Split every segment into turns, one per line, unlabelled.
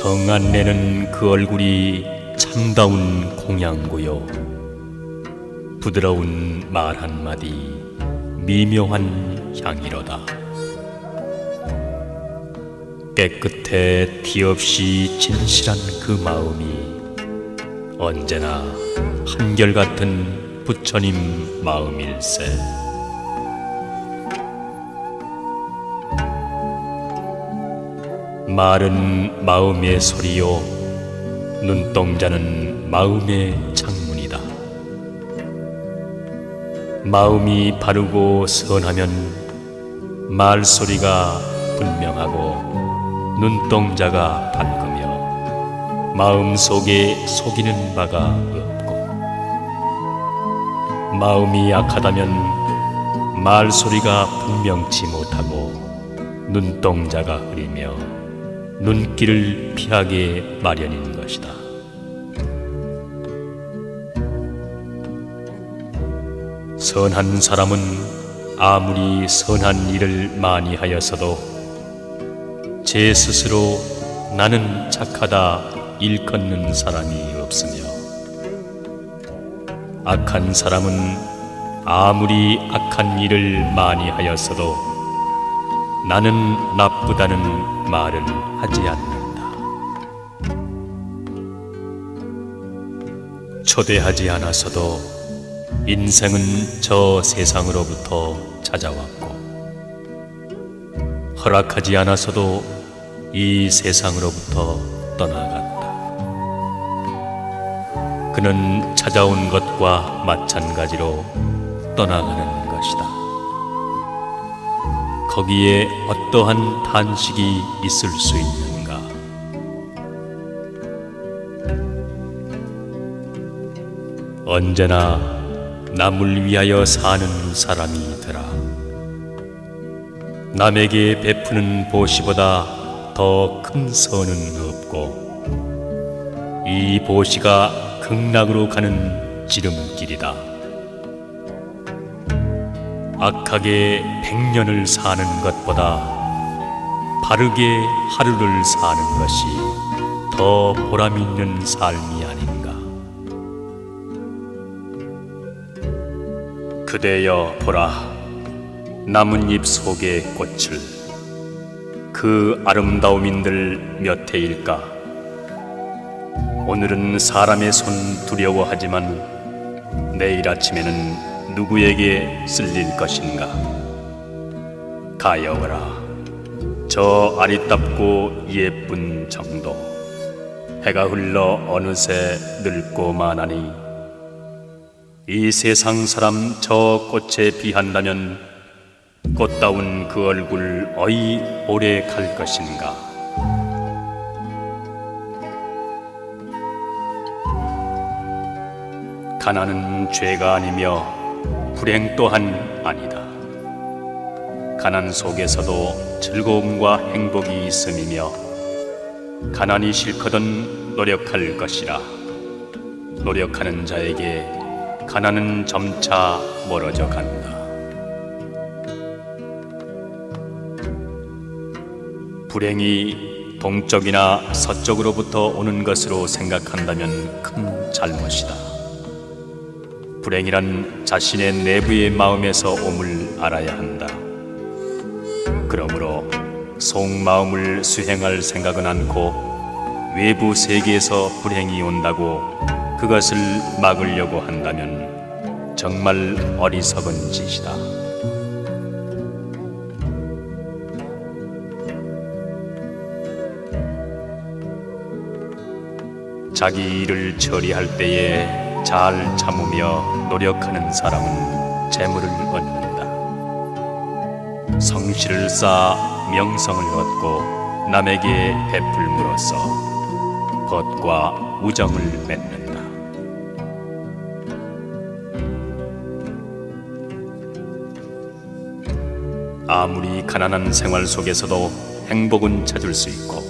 성안내는 그 얼굴이 참다운 공양고요. 부드러운 말 한마디 미묘한 향이로다. 깨끗해 티 없이 진실한 그 마음이 언제나 한결같은 부처님 마음일세. 말은 마음의 소리요, 눈동자는 마음의 창문이다. 마음이 바르고 선하면 말소리가 분명하고 눈동자가 밝으며 마음속에 속이는 바가 없고, 마음이 약하다면 말소리가 분명치 못하고 눈동자가 흐리며 눈길을 피하게 마련인 것이다. 선한 사람은 아무리 선한 일을 많이 하였어도 제 스스로 나는 착하다 일컫는 사람이 없으며, 악한 사람은 아무리 악한 일을 많이 하였어도 나는 나쁘다는 말을 하지 않는다. 초대하지 않아서도 인생은 저 세상으로부터 찾아왔고, 허락하지 않아서도 이 세상으로부터 떠나갔다. 그는 찾아온 것과 마찬가지로 떠나가는 것이다. 거기에 어떠한 탄식이 있을 수 있는가? 언제나 남을 위하여 사는 사람이더라. 남에게 베푸는 보시보다 더 큰 선은 없고, 이 보시가 극락으로 가는 지름길이다. 악하게 100년을 사는 것보다 바르게 하루를 사는 것이 더 보람 있는 삶이 아닌가. 그대여 보라, 나뭇잎 속의 꽃을. 그 아름다움인들 몇 해일까? 오늘은 사람의 손 두려워하지만 내일 아침에는 누구에게 쓸릴 것인가? 가여워라, 저 아리답고 예쁜 정도. 해가 흘러 어느새 늙고 마나니 이 세상 사람 저 꽃에 비한다면 꽃다운 그 얼굴 어이 오래 갈 것인가? 가난은 죄가 아니며 불행 또한 아니다. 가난 속에서도 즐거움과 행복이 있음이며, 가난이 싫거든 노력할 것이라. 노력하는 자에게 가난은 점차 멀어져 간다. 불행이 동쪽이나 서쪽으로부터 오는 것으로 생각한다면 큰 잘못이다. 불행이란 자신의 내부의 마음에서 옴을 알아야 한다. 그러므로 속마음을 수행할 생각은 않고 외부 세계에서 불행이 온다고 그것을 막으려고 한다면 정말 어리석은 짓이다. 자기 일을 처리할 때에 잘 참으며 노력하는 사람은 재물을 얻는다. 성실을 쌓아 명성을 얻고 남에게 베풀므로써 벗과 우정을 맺는다. 아무리 가난한 생활 속에서도 행복은 찾을 수 있고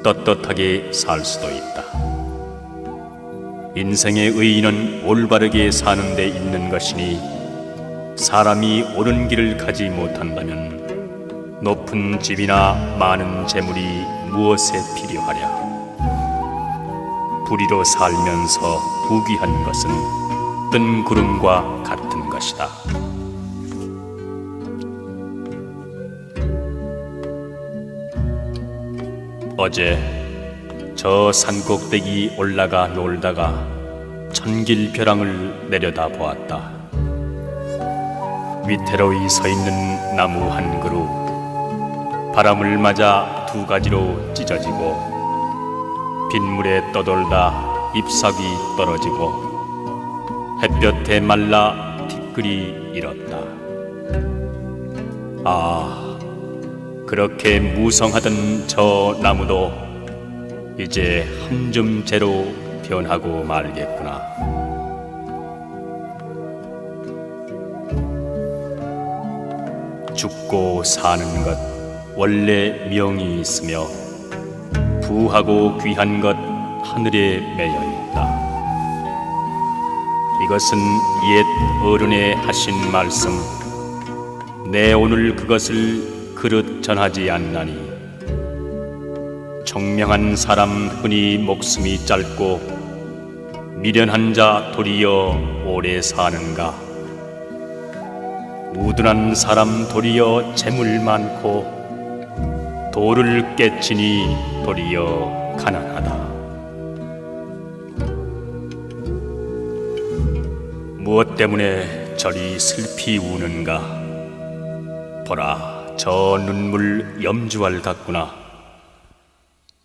떳떳하게 살 수도 있다. 인생의 의의는 올바르게 사는 데 있는 것이니, 사람이 옳은 길을 가지 못한다면 높은 집이나 많은 재물이 무엇에 필요하랴. 불의로 살면서 부귀한 것은 뜬 구름과 같은 것이다. 어제 저 산꼭대기 올라가 놀다가 천길 벼랑을 내려다 보았다. 위태로이 서 있는 나무 한 그루, 바람을 맞아 두 가지로 찢어지고 빗물에 떠돌다 잎사귀 떨어지고 햇볕에 말라 티끌이 일었다. 아, 그렇게 무성하던 저 나무도 이제 한 줌 재로 변하고 말겠구나. 죽고 사는 것 원래 명이 있으며 부하고 귀한 것 하늘에 매여 있다. 이것은 옛 어른의 하신 말씀, 내 오늘 그것을 그릇 전하지 않나니 총명한 사람 흔히 목숨이 짧고 미련한 자 도리어 오래 사는가. 우둔한 사람 도리어 재물 많고 도를 깨치니 도리어 가난하다. 무엇 때문에 저리 슬피 우는가. 보라, 저 눈물 염주알 같구나.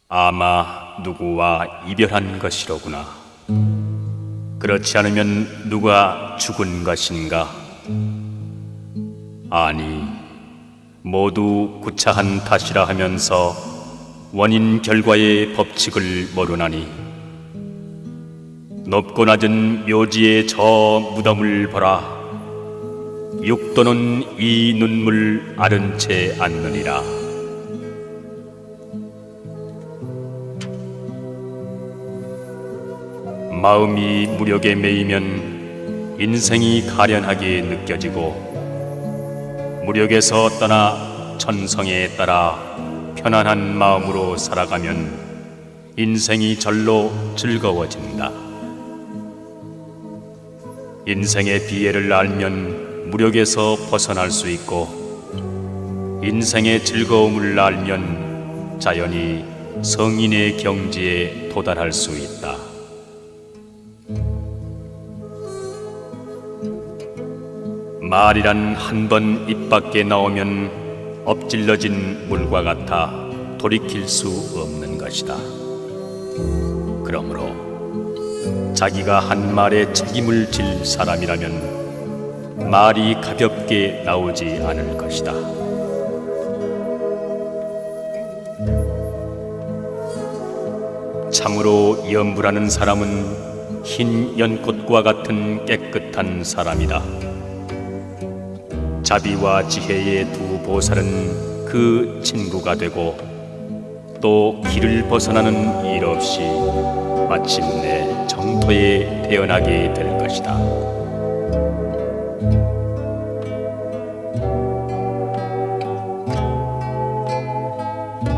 아마 누구와 이별한 것이로구나. 그렇지 않으면 누가 죽은 것인가. 아니, 모두 구차한 탓이라 하면서 원인 결과의 법칙을 모르나니 높고 낮은 묘지의 저 무덤을 보라. 육도는 이 눈물 아른 채 않느니라. 마음이 무력에 매이면 인생이 가련하게 느껴지고 무력에서 떠나 천성에 따라 편안한 마음으로 살아가면 인생이 절로 즐거워진다. 인생의 비애를 알면 무력에서 벗어날 수 있고 인생의 즐거움을 알면 자연히 성인의 경지에 도달할 수 있다. 말이란 한 번 입 밖에 나오면 엎질러진 물과 같아 돌이킬 수 없는 것이다. 그러므로 자기가 한 말에 책임을 질 사람이라면 말이 가볍게 나오지 않을 것이다. 참으로 염불하는 사람은 흰 연꽃과 같은 깨끗한 사람이다. 자비와 지혜의 두 보살은 그 친구가 되고 또 길을 벗어나는 일 없이 마침내 정토에 태어나게 될 것이다.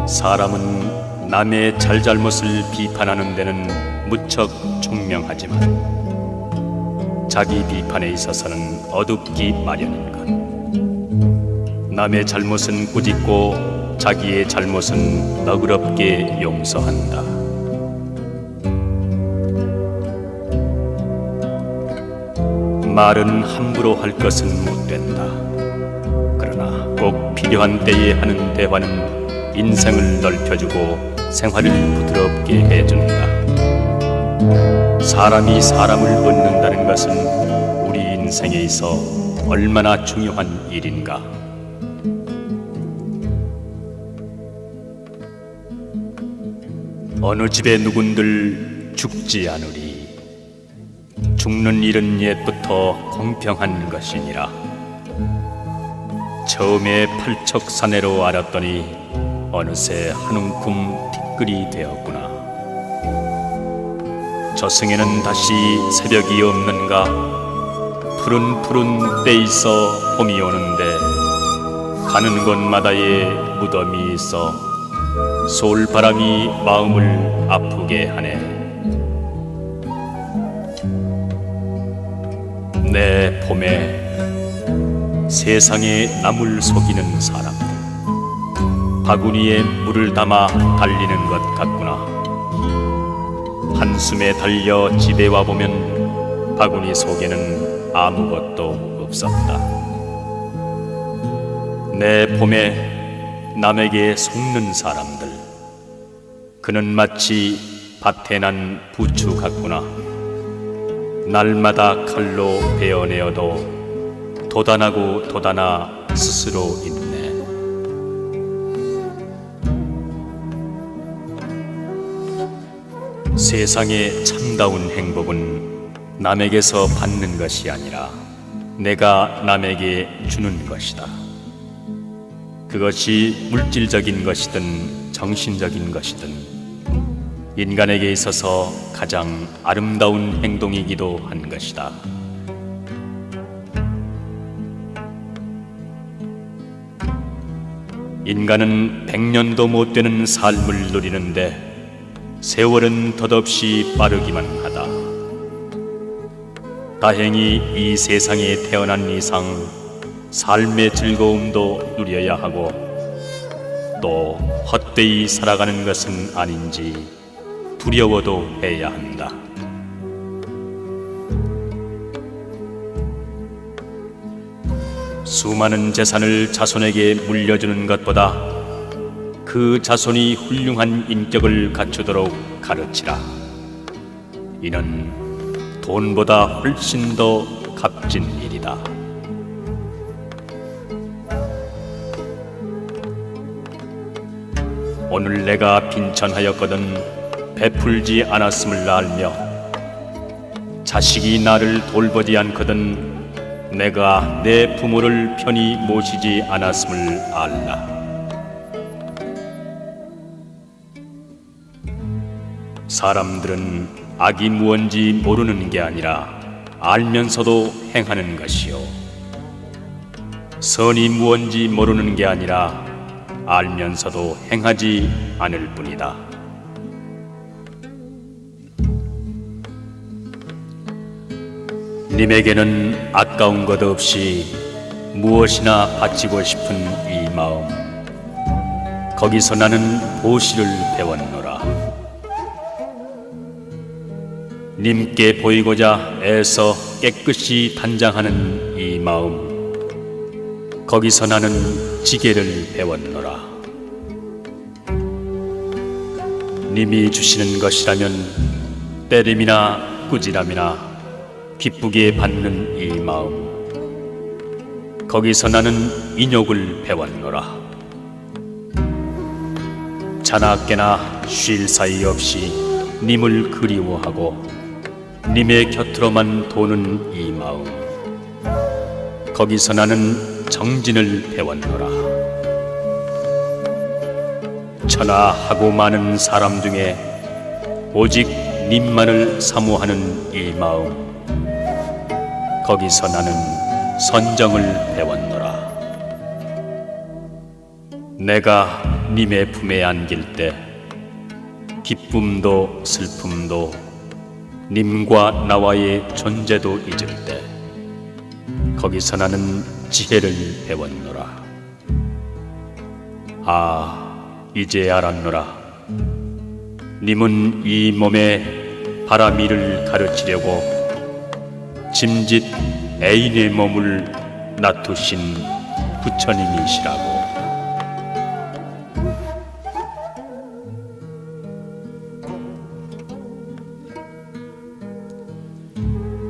사람은 남의 잘잘못을 비판하는 데는 무척 총명하지만 자기 비판에 있어서는 어둡기 마련인 것. 남의 잘못은 꾸짖고 자기의 잘못은 너그럽게 용서한다. 말은 함부로 할 것은 못 된다. 그러나 꼭 필요한 때에 하는 대화는 인생을 넓혀주고 생활을 부드럽게 해준다. 사람이 사람을 얻는다는 것은 우리 인생에 있어 얼마나 중요한 일인가. 어느 집에 누군들 죽지 않으리. 죽는 일은 옛부터 공평한 것이니라. 처음에 팔척사내로 알았더니 어느새 한 움큼 티끌이 되었구나. 저승에는 다시 새벽이 없는가. 푸른 때 있어 봄이 오는데 가는 곳마다에 무덤이 있어 솔바람이 마음을 아프게 하네. 봄에 세상에 남을 속이는 사람들, 바구니에 물을 담아 달리는 것 같구나. 한숨에 달려 집에 와보면 바구니 속에는 아무것도 없었다. 내 봄에 남에게 속는 사람들, 그는 마치 밭에 난 부추 같구나. 날마다 칼로 베어내어도 돋아나고 돋아나 스스로 있네. 세상의 참다운 행복은 남에게서 받는 것이 아니라 내가 남에게 주는 것이다. 그것이 물질적인 것이든 정신적인 것이든 인간에게 있어서 가장 아름다운 행동이기도 한 것이다. 인간은 100년도 못 되는 삶을 누리는데 세월은 덧없이 빠르기만 하다. 다행히 이 세상에 태어난 이상 삶의 즐거움도 누려야 하고 또 헛되이 살아가는 것은 아닌지 두려워도 해야 한다. 수많은 재산을 자손에게 물려주는 것보다 그 자손이 훌륭한 인격을 갖추도록 가르치라. 이는 돈보다 훨씬 더 값진 일이다. 오늘 내가 빈천하였거든 베풀지 않았음을 알며 자식이 나를 돌보지 않거든 내가 내 부모를 편히 모시지 않았음을 알라. 사람들은 악이 무언지 모르는 게 아니라 알면서도 행하는 것이요, 선이 무언지 모르는 게 아니라 알면서도 행하지 않을 뿐이다. 님에게는 아까운 것 없이 무엇이나 바치고 싶은 이 마음, 거기서 나는 보시를 배웠노라. 님께 보이고자 애써 깨끗이 단장하는 이 마음, 거기서 나는 지게를 배웠노라. 님이 주시는 것이라면 때림이나 꾸지람이나 기쁘게 받는 이 마음, 거기서 나는 인욕을 배웠노라. 자나깨나 쉴 사이 없이 님을 그리워하고 님의 곁으로만 도는 이 마음, 거기서 나는 정진을 배웠노라. 천하하고 많은 사람 중에 오직 님만을 사모하는 이 마음, 거기서 나는 선정을 배웠노라. 내가 님의 품에 안길 때 기쁨도 슬픔도 님과 나와의 존재도 잊을 때 거기서 나는 지혜를 배웠노라. 아, 이제 알았노라. 님은 이 몸에 바라미를 가르치려고 짐짓 애인의 몸을 놔두신 부처님이시라고.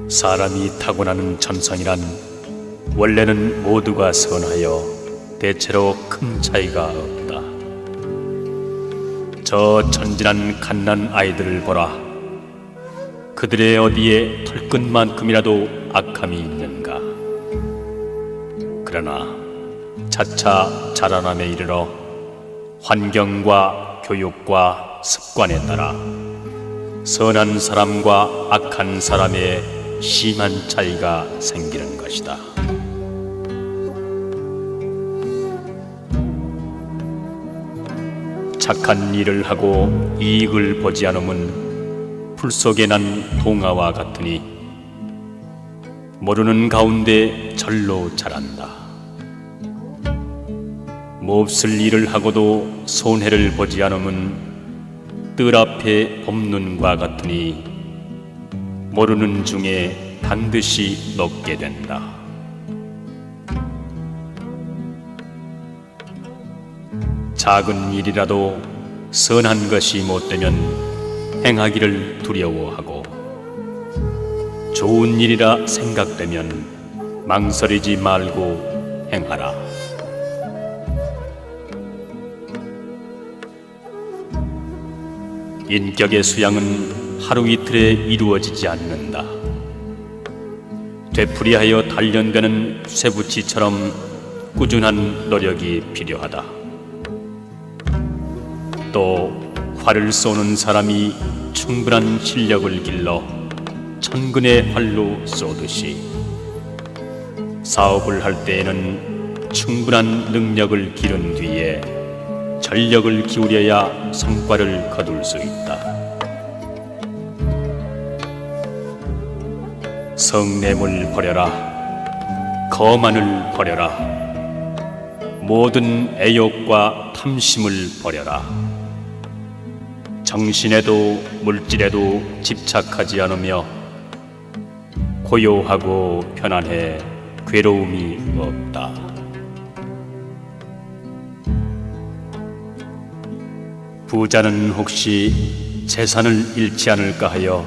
사람이 타고나는 천성이란 원래는 모두가 선하여 대체로 큰 차이가 없다. 저 천진한 갓난 아이들을 보라. 그들의 어디에 털끝만큼이라도 악함이 있는가. 그러나 차차 자라남에 이르러 환경과 교육과 습관에 따라 선한 사람과 악한 사람의 심한 차이가 생기는 것이다. 착한 일을 하고 이익을 보지 않으면 풀 속에 난 동화와 같으니 모르는 가운데 절로 자란다. 몹쓸 일을 하고도 손해를 보지 않으면 뜰 앞에 봄눈과 같으니 모르는 중에 반드시 녹게 된다. 작은 일이라도 선한 것이 못되면 행하기를 두려워하고 좋은 일이라 생각되면 망설이지 말고 행하라. 인격의 수양은 하루 이틀에 이루어지지 않는다. 되풀이하여 단련되는 쇠붙이처럼 꾸준한 노력이 필요하다. 또 활을 쏘는 사람이 충분한 실력을 길러 천근의 활로 쏘듯이 사업을 할 때에는 충분한 능력을 기른 뒤에 전력을 기울여야 성과를 거둘 수 있다. 성냄을 버려라. 거만을 버려라. 모든 애욕과 탐심을 버려라. 정신에도 물질에도 집착하지 않으며 고요하고 편안해 괴로움이 없다. 부자는 혹시 재산을 잃지 않을까 하여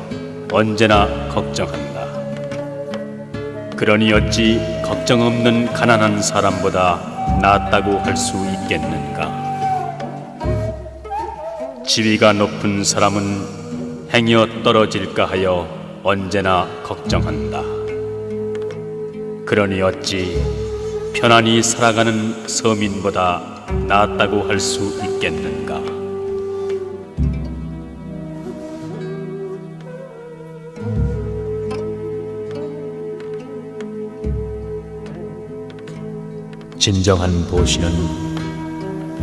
언제나 걱정한다. 그러니 어찌 걱정 없는 가난한 사람보다 낫다고 할 수 있겠는가? 지위가 높은 사람은 행여 떨어질까 하여 언제나 걱정한다. 그러니 어찌 편안히 살아가는 서민보다 낫다고 할 수 있겠는가? 진정한 보시는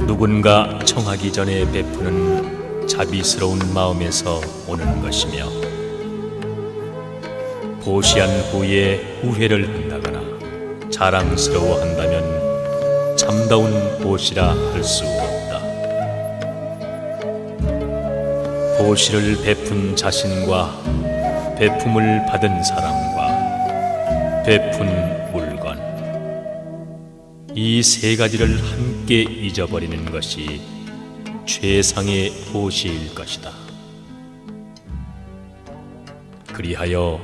누군가 청하기 전에 베푸는 자비스러운 마음에서 오는 것이며, 보시한 후에 후회를 한다거나 자랑스러워한다면 참다운 보시라 할 수 없다. 보시를 베푼 자신과 베품을 받은 사람과 베푼 물건, 이 세 가지를 함께 잊어버리는 것이 최상의 보시일 것이다. 그리하여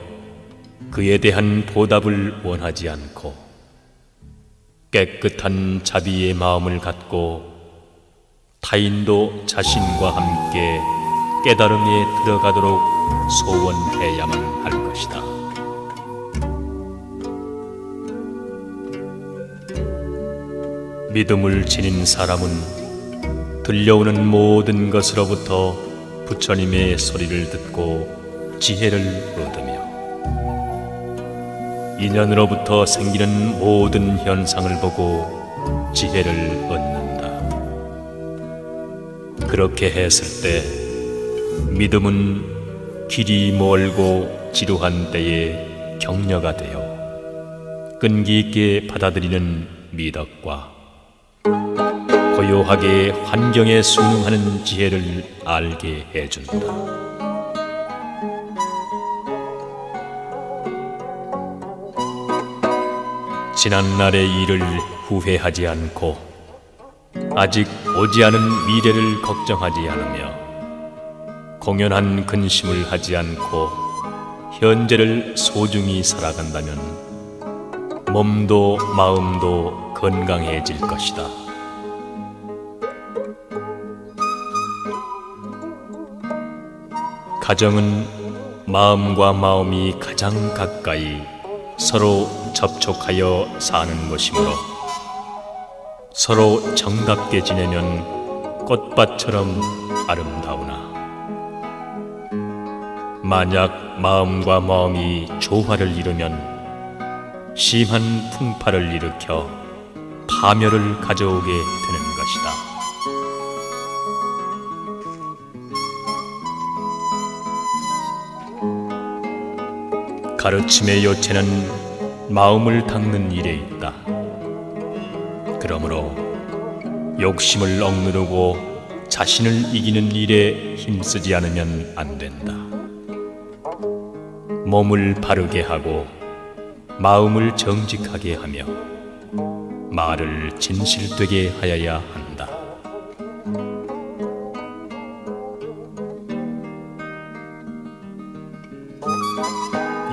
그에 대한 보답을 원하지 않고 깨끗한 자비의 마음을 갖고 타인도 자신과 함께 깨달음에 들어가도록 소원해야만 할 것이다. 믿음을 지닌 사람은 들려오는 모든 것으로부터 부처님의 소리를 듣고 지혜를 얻으며 인연으로부터 생기는 모든 현상을 보고 지혜를 얻는다. 그렇게 했을 때 믿음은 길이 멀고 지루한 때에 격려가 되어 끈기 있게 받아들이는 미덕과 고요하게 환경에 순응하는 지혜를 알게 해준다. 지난날의 일을 후회하지 않고 아직 오지 않은 미래를 걱정하지 않으며 공연한 근심을 하지 않고 현재를 소중히 살아간다면 몸도 마음도 건강해질 것이다. 가정은 마음과 마음이 가장 가까이 서로 접촉하여 사는 것이므로 서로 정답게 지내면 꽃밭처럼 아름다우나 만약 마음과 마음이 조화를 이루면 심한 풍파를 일으켜 파멸을 가져오게 되는 것이다. 가르침의 요체는 마음을 닦는 일에 있다. 그러므로 욕심을 억누르고 자신을 이기는 일에 힘쓰지 않으면 안 된다. 몸을 바르게 하고 마음을 정직하게 하며 말을 진실되게 하여야 한다.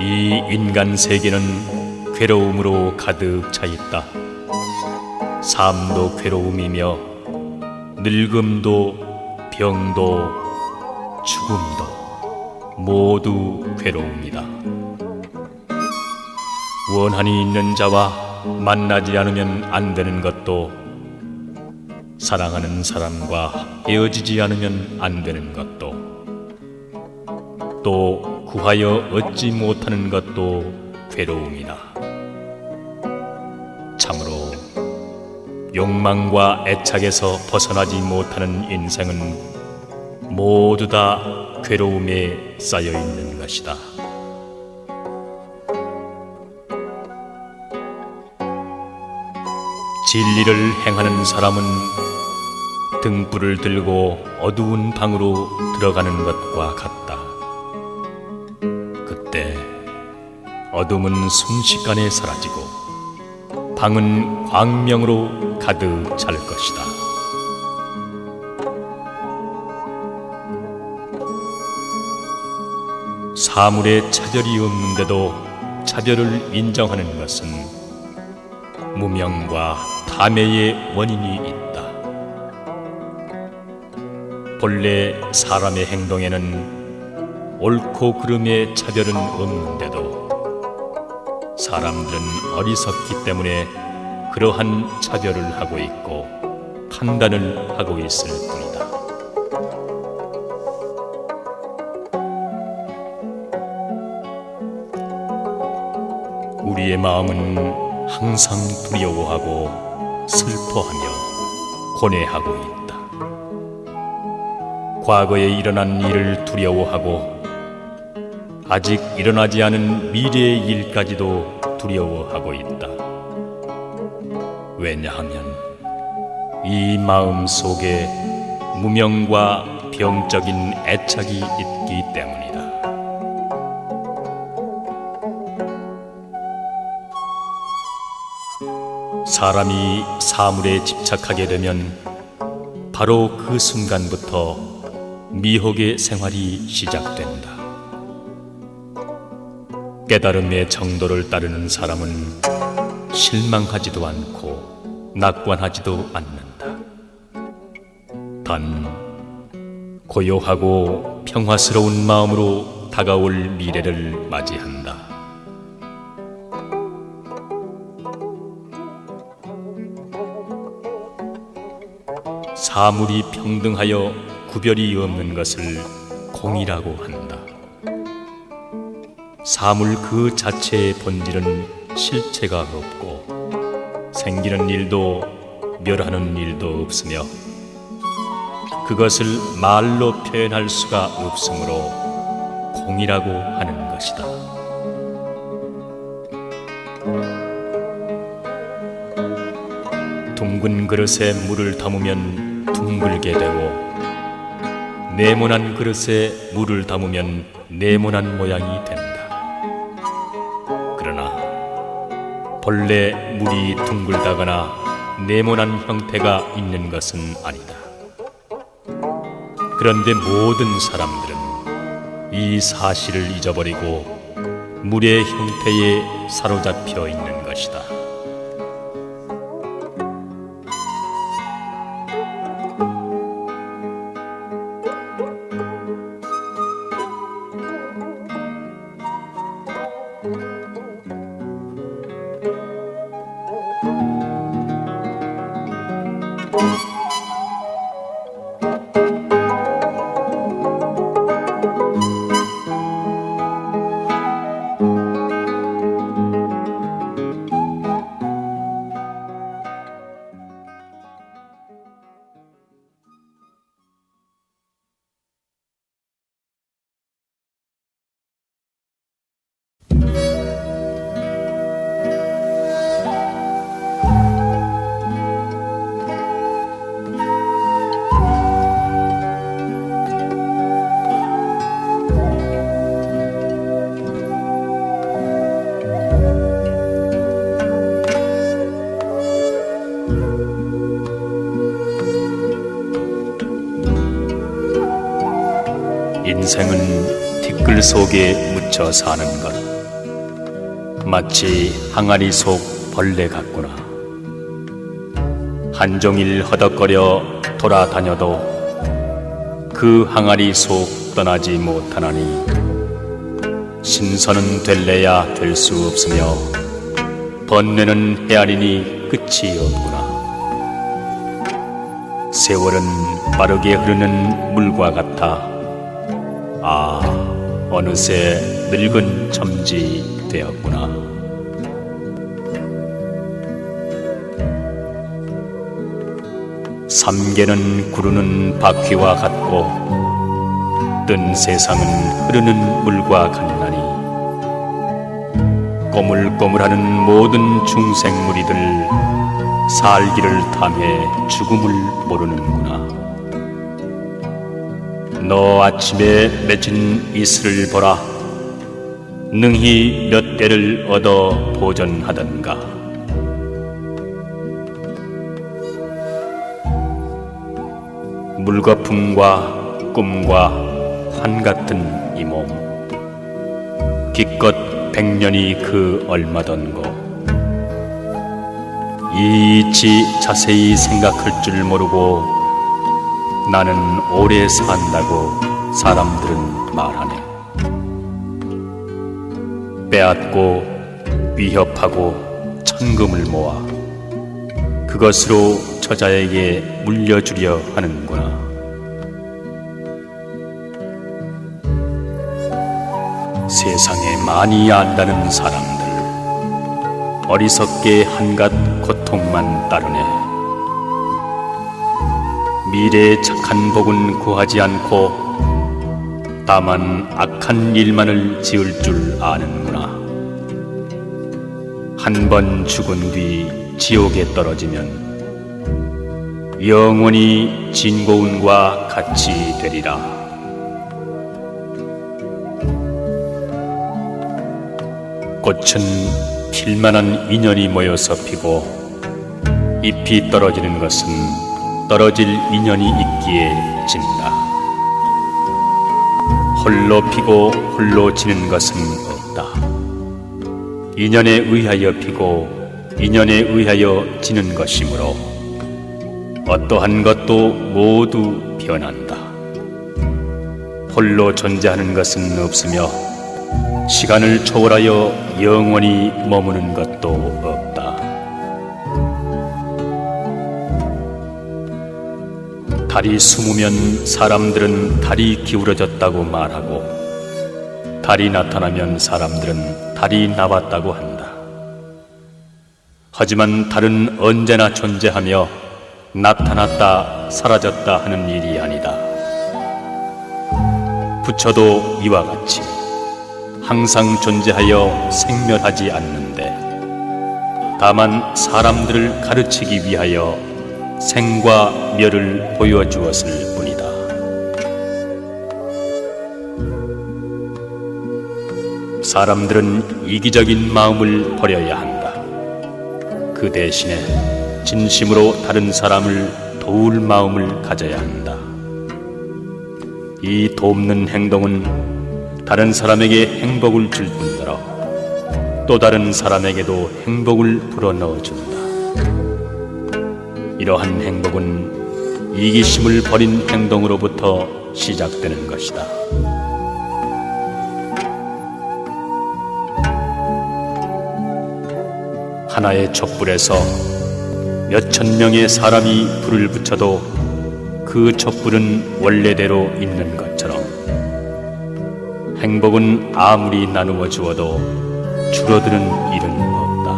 이 인간 세계는 괴로움으로 가득 차 있다. 삶도 괴로움이며 늙음도 병도 죽음도 모두 괴로움이다. 원한이 있는 자와 만나지 않으면 안 되는 것도, 사랑하는 사람과 헤어지지 않으면 안 되는 것도, 또 구하여 얻지 못하는 것도 괴로움이다. 참으로 욕망과 애착에서 벗어나지 못하는 인생은 모두 다 괴로움에 쌓여 있는 것이다. 진리를 행하는 사람은 등불을 들고 어두운 방으로 들어가는 것과 같다. 그때 어둠은 순식간에 사라지고 방은 광명으로 가득 찰 것이다. 사물에 차별이 없는데도 차별을 인정하는 것은 무명과 탐욕의 원인이 있다. 본래 사람의 행동에는 옳고 그름의 차별은 없는데도 사람들은 어리석기 때문에 그러한 차별을 하고 있고 판단을 하고 있을 뿐이다. 우리의 마음은 항상 두려워하고 슬퍼하며 고뇌하고 있다. 과거에 일어난 일을 두려워하고 아직 일어나지 않은 미래의 일까지도 두려워하고 있다. 왜냐하면 이 마음 속에 무명과 병적인 애착이 있기 때문이다. 사람이 사물에 집착하게 되면 바로 그 순간부터 미혹의 생활이 시작된다. 깨달음의 정도를 따르는 사람은 실망하지도 않고 낙관하지도 않는다. 단 고요하고 평화스러운 마음으로 다가올 미래를 맞이한다. 사물이 평등하여 구별이 없는 것을 공이라고 한다. 사물 그 자체의 본질은 실체가 없고 생기는 일도 멸하는 일도 없으며 그것을 말로 표현할 수가 없으므로 공이라고 하는 것이다. 둥근 그릇에 물을 담으면 둥글게 되고 네모난 그릇에 물을 담으면 네모난 모양이 된다. 그러나 본래 물이 둥글다거나 네모난 형태가 있는 것은 아니다. 그런데 모든 사람들은 이 사실을 잊어버리고 물의 형태에 사로잡혀 있는 것이다. 인생은 티끌 속에 묻혀 사는 것, 마치 항아리 속 벌레 같구나. 한종일 허덕거려 돌아다녀도 그 항아리 속 떠나지 못하나니 신선은 될래야 될 수 없으며 번뇌는 헤아리니 끝이 없구나. 세월은 빠르게 흐르는 물과 같아 어느새 늙은 첨지 되었구나. 삼계는 구르는 바퀴와 같고 뜬 세상은 흐르는 물과 같나니 꼬물꼬물하는 모든 중생무리들 살기를 탐해 죽음을 모르는구나. 너 아침에 맺은 이슬을 보라. 능히 몇 대를 얻어 보전하던가. 물거품과 꿈과 환 같은 이 몸, 기껏 100년이 그 얼마던고. 이치 자세히 생각할 줄 모르고 나는 오래 산다고 사람들은 말하네. 빼앗고 위협하고 천금을 모아 그것으로 처자에게 물려주려 하는구나. 세상에 많이 안다는 사람들, 어리석게 한갓 고통만 따르네. 미래의 착한 복은 구하지 않고 다만 악한 일만을 지을 줄 아는구나. 한 번 죽은 뒤 지옥에 떨어지면 영원히 진고운과 같이 되리라. 꽃은 필만한 인연이 모여서 피고 잎이 떨어지는 것은 떨어질 인연이 있기에 진다. 홀로 피고 홀로 지는 것은 없다. 인연에 의하여 피고 인연에 의하여 지는 것이므로 어떠한 것도 모두 변한다. 홀로 존재하는 것은 없으며 시간을 초월하여 영원히 머무는 것도 없다. 달이 숨으면 사람들은 달이 기울어졌다고 말하고 달이 나타나면 사람들은 달이 나왔다고 한다. 하지만 달은 언제나 존재하며 나타났다 사라졌다 하는 일이 아니다. 부처도 이와 같이 항상 존재하여 생멸하지 않는데 다만 사람들을 가르치기 위하여 생과 멸을 보여주었을 뿐이다. 사람들은 이기적인 마음을 버려야 한다. 그 대신에 진심으로 다른 사람을 도울 마음을 가져야 한다. 이 돕는 행동은 다른 사람에게 행복을 줄 뿐더러 또 다른 사람에게도 행복을 불어넣어준다. 이러한 행복은 이기심을 버린 행동으로부터 시작되는 것이다. 하나의 촛불에서 몇천 명의 사람이 불을 붙여도 그 촛불은 원래대로 있는 것처럼 행복은 아무리 나누어 주어도 줄어드는 일은 없다.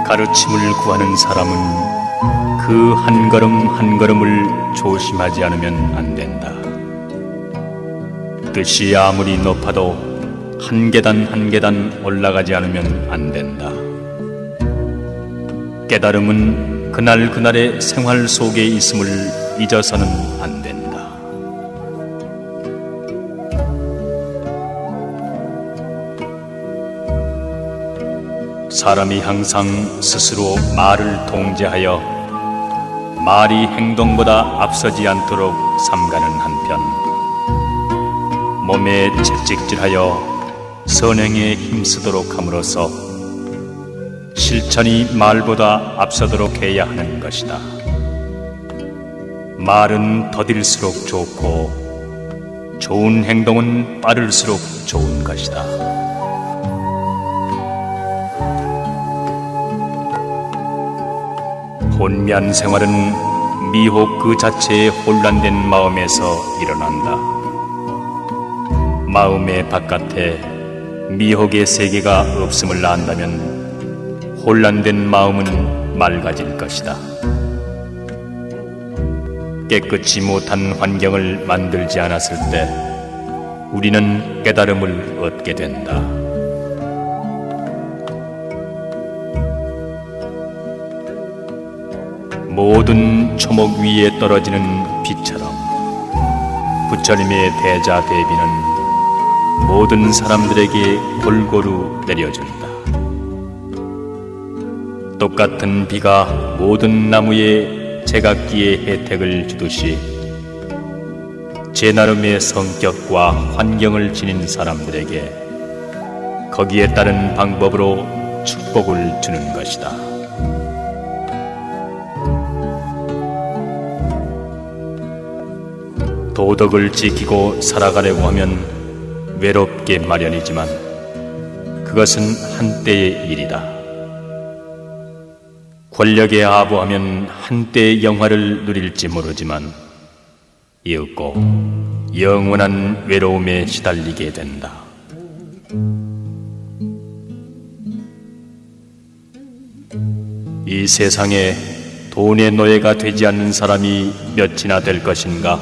가르침을 구하는 사람은 그 한 걸음 한 걸음을 조심하지 않으면 안 된다. 뜻이 아무리 높아도 한 계단 한 계단 올라가지 않으면 안 된다. 깨달음은 그날 그날의 생활 속에 있음을 잊어서는 안 된다. 사람이 항상 스스로 말을 통제하여 말이 행동보다 앞서지 않도록 삼가는 한편 몸에 채찍질하여 선행에 힘쓰도록 함으로써 실천이 말보다 앞서도록 해야 하는 것이다. 말은 더딜수록 좋고 좋은 행동은 빠를수록 좋은 것이다. 혼미한 생활은 미혹 그 자체의 혼란된 마음에서 일어난다. 마음의 바깥에 미혹의 세계가 없음을 안다면 혼란된 마음은 맑아질 것이다. 깨끗이 못한 환경을 만들지 않았을 때 우리는 깨달음을 얻게 된다. 모든 초목 위에 떨어지는 빛처럼 부처님의 대자 대비는 모든 사람들에게 골고루 내려준다. 똑같은 비가 모든 나무에 제각기의 혜택을 주듯이 제 나름의 성격과 환경을 지닌 사람들에게 거기에 따른 방법으로 축복을 주는 것이다. 도덕을 지키고 살아가려고 하면 외롭게 마련이지만 그것은 한때의 일이다. 권력에 아부하면 한때의 영화를 누릴지 모르지만 이윽고 영원한 외로움에 시달리게 된다. 이 세상에 돈의 노예가 되지 않는 사람이 몇이나 될 것인가?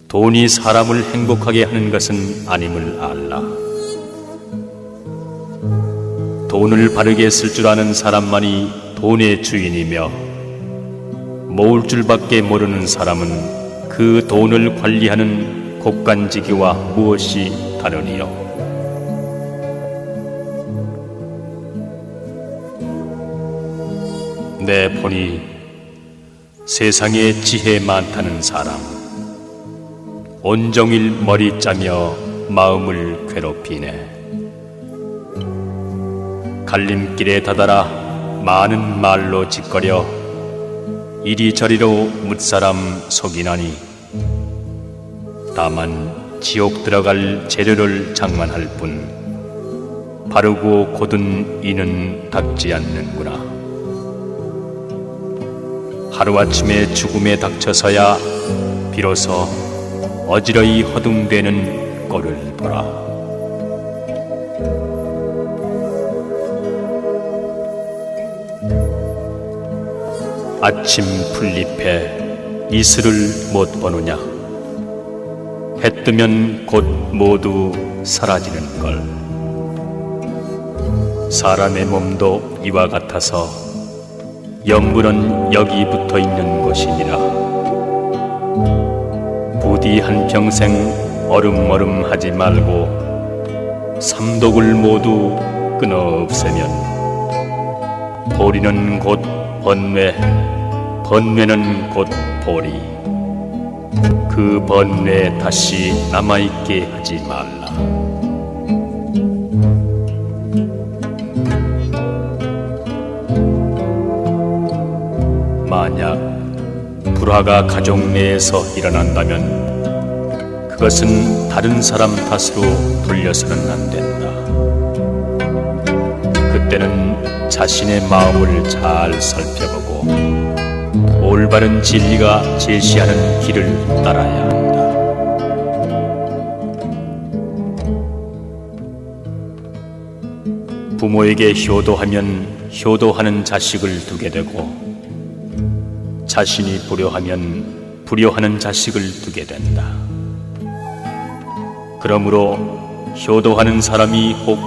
돈이 사람을 행복하게 하는 것은 아님을 알라. 돈을 바르게 쓸 줄 아는 사람만이 돈의 주인이며 모을 줄밖에 모르는 사람은 그 돈을 관리하는 곡간지기와 무엇이 다르니요. 내 보니 세상에 지혜 많다는 사람 온종일 머리 짜며 마음을 괴롭히네. 갈림길에 다다라 많은 말로 짓거려 이리저리로 뭇사람 속이나니 다만 지옥 들어갈 재료를 장만할 뿐 바르고 곧은 이는 닥지 않는구나. 하루아침에 죽음에 닥쳐서야 비로소 어지러이 허둥대는 꼴을 보라. 아침 풀잎에 이슬을 못 보느냐. 해 뜨면 곧 모두 사라지는 걸. 사람의 몸도 이와 같아서 염분은 여기 붙어 있는 것이니라. 부디 한평생 어름어름하지 말고 삼독을 모두 끊어 없애면 보리는 곧 번뇌, 번뇌는 곧 보리. 그 번뇌 다시 남아있게 하지 말라. 만약 불화가 가족 내에서 일어난다면 그것은 다른 사람 탓으로 돌려서는 안 된다. 그때는 자신의 마음을 잘 살펴보고 올바른 진리가 제시하는 길을 따라야 한다. 부모에게 효도하면 효도하는 자식을 두게 되고 자신이 불효하면 불효하는 자식을 두게 된다. 그러므로 효도하는 사람이 혹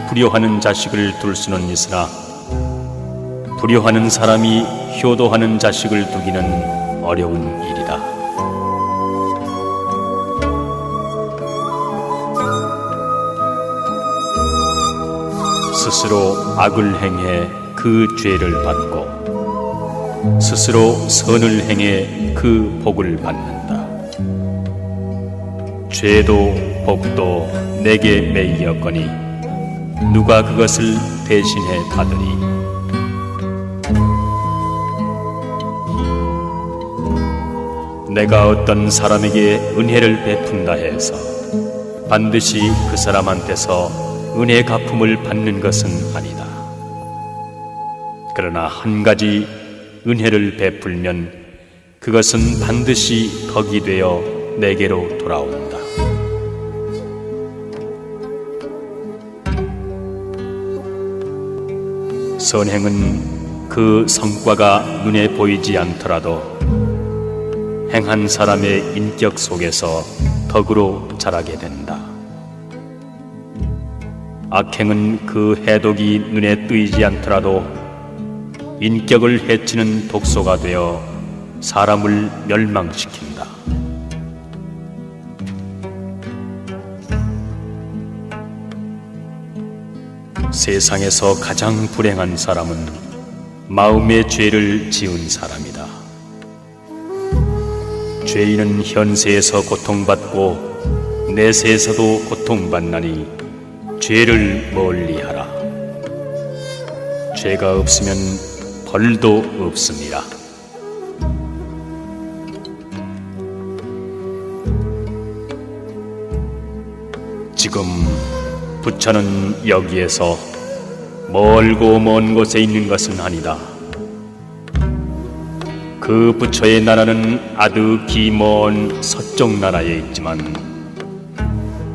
불효하는 자식을 둘 수는 있으나 불효하는 사람이 효도하는 자식을 두기는 어려운 일이다. 스스로 악을 행해 그 죄를 받고 스스로 선을 행해 그 복을 받는다. 죄도 복도 내게 매이었거니 누가 그것을 대신해 받으리. 내가 어떤 사람에게 은혜를 베푼다 해서 반드시 그 사람한테서 은혜 갚음을 받는 것은 아니다. 그러나 한 가지 은혜를 베풀면 그것은 반드시 덕이 되어 내게로 돌아온다. 선행은 그 성과가 눈에 보이지 않더라도 행한 사람의 인격 속에서 덕으로 자라게 된다. 악행은 그 해독이 눈에 띄지 않더라도 인격을 해치는 독소가 되어 사람을 멸망시킨다. 세상에서 가장 불행한 사람은 마음의 죄를 지은 사람이다. 죄인은 현세에서 고통받고 내세에서도 고통받나니 죄를 멀리하라. 죄가 없으면 벌도 없습니다. 지금 부처는 여기에서 멀고 먼 곳에 있는 것은 아니다. 그 부처의 나라는 아주 기먼 서쪽 나라에 있지만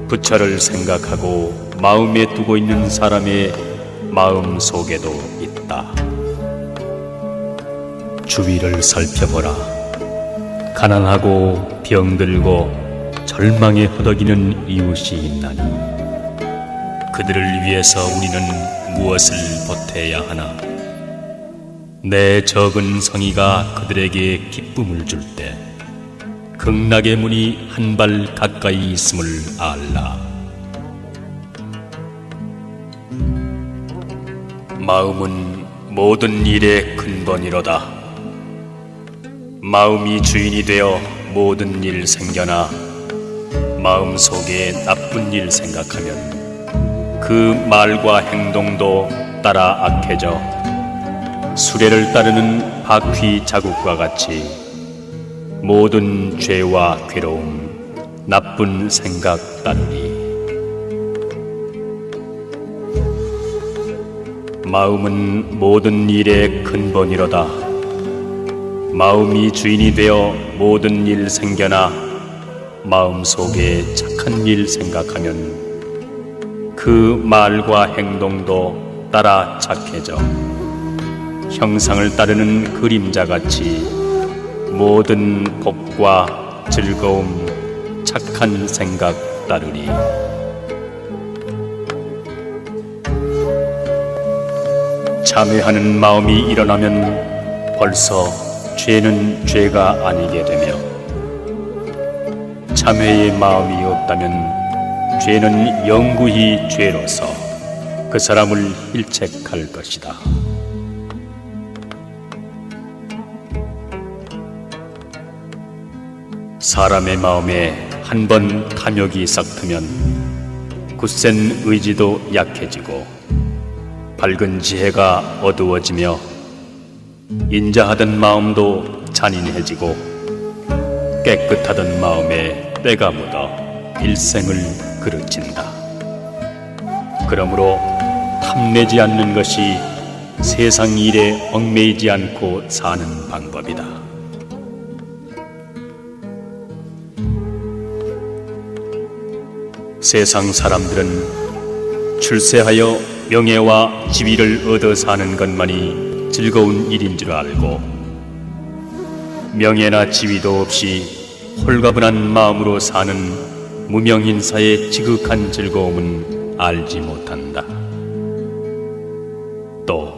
부처를 생각하고 마음에 두고 있는 사람의 마음 속에도 있다. 주위를 살펴보라. 가난하고 병들고 절망에 허덕이는 이웃이 있나니 그들을 위해서 우리는 무엇을 보태야 하나? 내 적은 성의가 그들에게 기쁨을 줄 때 극락의 문이 한 발 가까이 있음을 알라. 마음은 모든 일의 근본이로다. 마음이 주인이 되어 모든 일 생겨나 마음 속에 나쁜 일 생각하면 그 말과 행동도 따라 악해져 수레를 따르는 바퀴 자국과 같이 모든 죄와 괴로움, 나쁜 생각 따르리. 마음은 모든 일의 근본이로다. 마음이 주인이 되어 모든 일 생겨나 마음 속에 착한 일 생각하면 그 말과 행동도 따라 착해져 형상을 따르는 그림자같이 모든 복과 즐거움, 착한 생각 따르리. 참회하는 마음이 일어나면 벌써 죄는 죄가 아니게 되며 참회의 마음이 없다면 죄는 영구히 죄로서 그 사람을 일책할 것이다. 사람의 마음에 한 번 탐욕이 싹트면 굳센 의지도 약해지고 밝은 지혜가 어두워지며 인자하던 마음도 잔인해지고 깨끗하던 마음에 때가 묻어 일생을 그르친다. 그러므로 탐내지 않는 것이 세상 일에 얽매이지 않고 사는 방법이다. 세상 사람들은 출세하여 명예와 지위를 얻어 사는 것만이 즐거운 일인 줄 알고 명예나 지위도 없이 홀가분한 마음으로 사는 무명인사의 지극한 즐거움은 알지 못한다. 또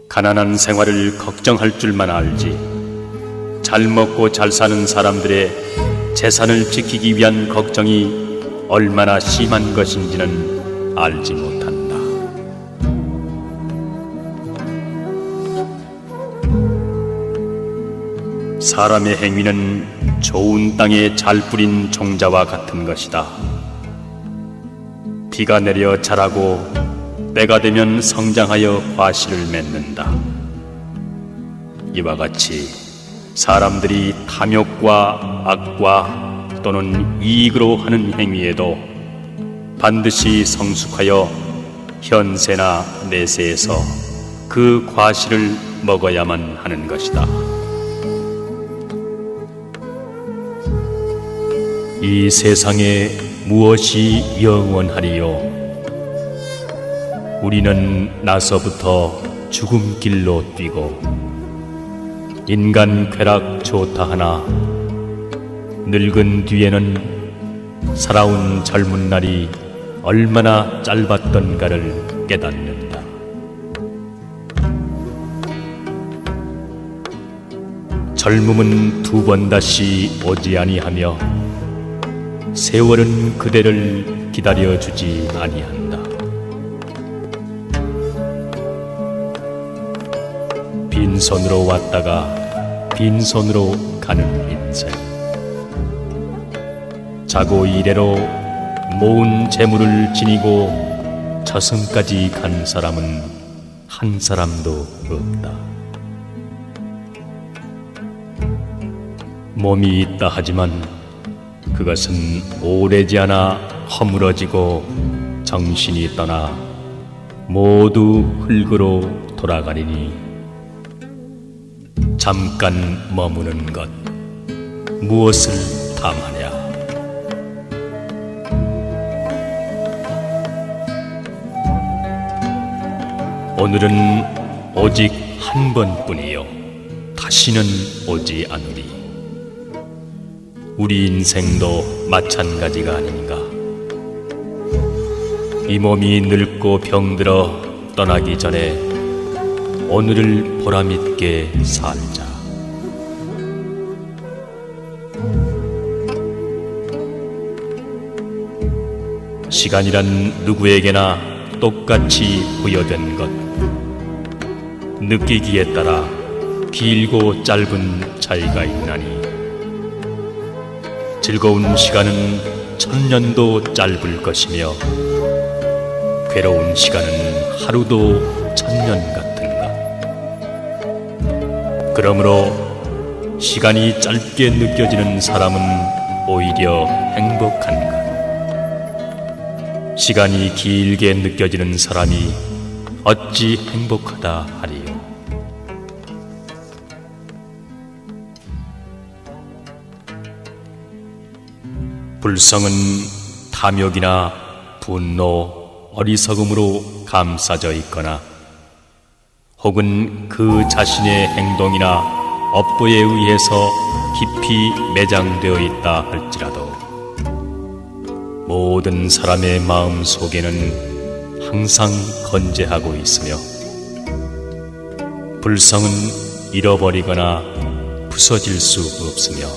가난한 생활을 걱정할 줄만 알지 잘 먹고 잘 사는 사람들의 재산을 지키기 위한 걱정이 얼마나 심한 것인지는 알지 못한다. 사람의 행위는 좋은 땅에 잘 뿌린 종자와 같은 것이다. 비가 내려 자라고 때가 되면 성장하여 과실을 맺는다. 이와 같이 사람들이 탐욕과 악과 또는 이익으로 하는 행위에도 반드시 성숙하여 현세나 내세에서 그 과실을 먹어야만 하는 것이다. 이 세상에 무엇이 영원하리요? 우리는 나서부터 죽음 길로 뛰고 인간 쾌락 좋다 하나 늙은 뒤에는 살아온 젊은 날이 얼마나 짧았던가를 깨닫는다. 젊음은 두 번 다시 오지 아니하며 세월은 그대를 기다려주지 아니한다. 빈손으로 왔다가 빈손으로 가는 인생. 자고 이래로 모은 재물을 지니고 저승까지 간 사람은 한 사람도 없다. 몸이 있다 하지만 그것은 오래지 않아 허물어지고 정신이 떠나 모두 흙으로 돌아가리니 잠깐 머무는 것 무엇을 탐하냐? 오늘은 오직 한 번뿐이요 다시는 오지 않으리. 우리 인생도 마찬가지가 아닌가? 이 몸이 늙고 병들어 떠나기 전에 오늘을 보람있게 살자. 시간이란 누구에게나 똑같이 부여된 것. 느끼기에 따라 길고 짧은 차이가 있나니 즐거운 시간은 1000년도 짧을 것이며 괴로운 시간은 하루도 1000년 같은가. 그러므로 시간이 짧게 느껴지는 사람은 오히려 행복한 것. 시간이 길게 느껴지는 사람이 어찌 행복하다 하리요. 불성은 탐욕이나 분노, 어리석음으로 감싸져 있거나 혹은 그 자신의 행동이나 업보에 의해서 깊이 매장되어 있다 할지라도 모든 사람의 마음 속에는 항상 건재하고 있으며 불성은 잃어버리거나 부서질 수 없으며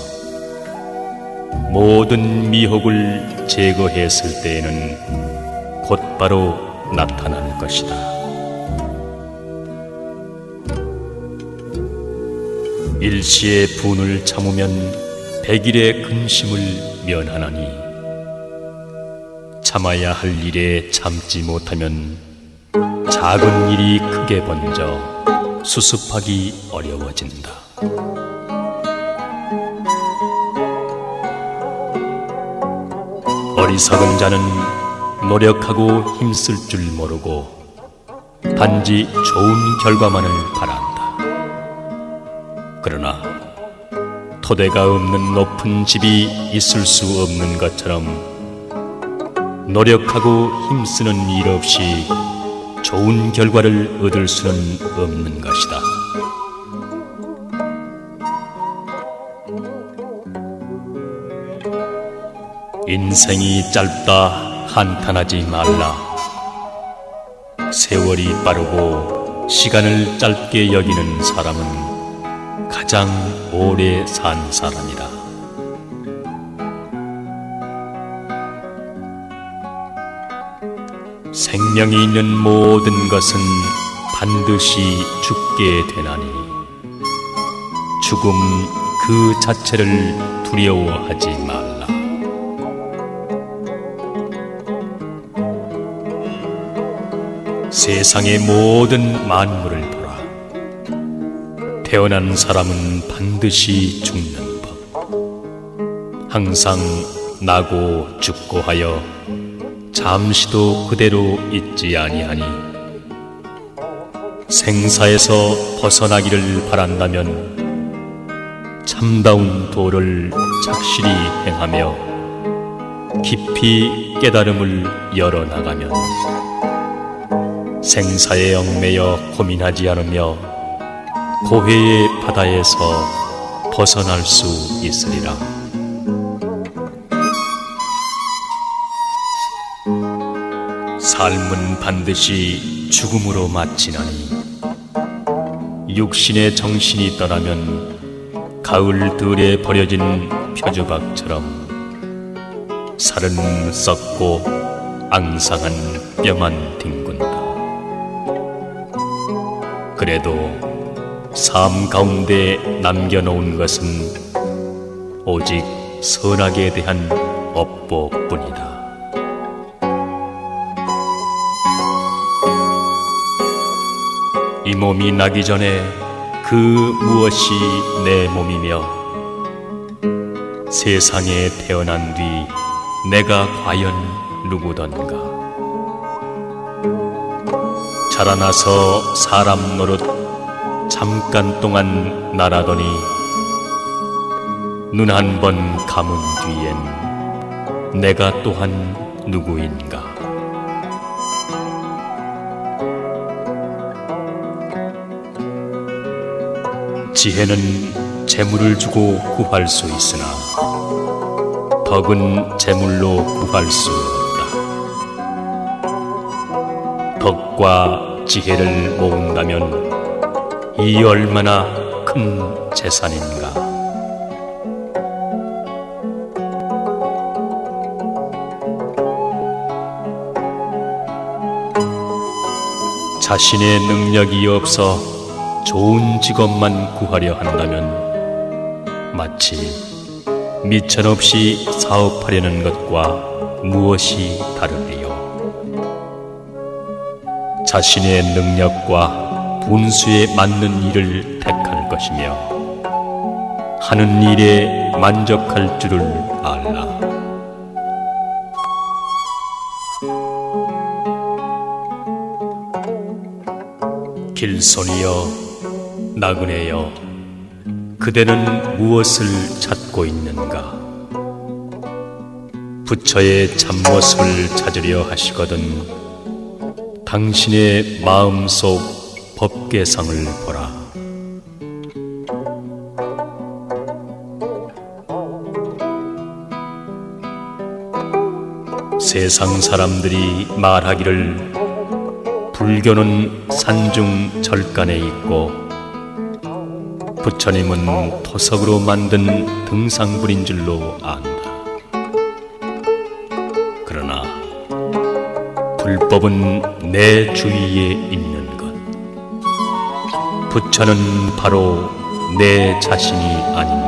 모든 미혹을 제거했을 때에는 곧바로 나타날 것이다. 일시의 분을 참으면 100일의 근심을 면하나니 참아야 할 일에 참지 못하면 작은 일이 크게 번져 수습하기 어려워진다. 어리석은 자는 노력하고 힘쓸 줄 모르고 단지 좋은 결과만을 바란다. 그러나 토대가 없는 높은 집이 있을 수 없는 것처럼 노력하고 힘쓰는 일 없이 좋은 결과를 얻을 수는 없는 것이다. 인생이 짧다 한탄하지 말라. 세월이 빠르고 시간을 짧게 여기는 사람은 가장 오래 산 사람이다. 생명이 있는 모든 것은 반드시 죽게 되나니 죽음 그 자체를 두려워하지 말라. 세상의 모든 만물을 보라. 태어난 사람은 반드시 죽는 법. 항상 나고 죽고 하여 잠시도 그대로 있지 아니하니 생사에서 벗어나기를 바란다면 참다운 도를 착실히 행하며 깊이 깨달음을 열어나가면 생사에 얽매여 고민하지 않으며 고해의 바다에서 벗어날 수 있으리라. 삶은 반드시 죽음으로 마치나니 육신의 정신이 떠나면 가을 들에 버려진 표주박처럼 살은 썩고 앙상한 뼈만 뒹군다. 그래도 삶 가운데 남겨놓은 것은 오직 선악에 대한 업보뿐이다. 이 몸이 나기 전에 그 무엇이 내 몸이며 세상에 태어난 뒤 내가 과연 누구던가. 자라나서 사람 노릇 잠깐 동안 날아더니 눈 한 번 감은 뒤엔 내가 또한 누구인가. 지혜는 재물을 주고 구할 수 있으나 덕은 재물로 구할 수 없다. 덕과 지혜를 모은다면 이 얼마나 큰 재산인가. 자신의 능력이 없어 좋은 직업만 구하려 한다면 마치 미천없이 사업하려는 것과 무엇이 다르리요. 자신의 능력과 분수에 맞는 일을 택할 것이며 하는 일에 만족할 줄을 알라. 길손이여 나그네여, 그대는 무엇을 찾고 있는가? 부처의 참모습을 찾으려 하시거든 당신의 마음속 법계성을 보라. 세상 사람들이 말하기를 불교는 산중 절간에 있고 부처님은 토석으로 만든 등상불인 줄로 안다. 그러나 불법은 내 주위에 있는 것, 부처는 바로 내 자신이 아닌가.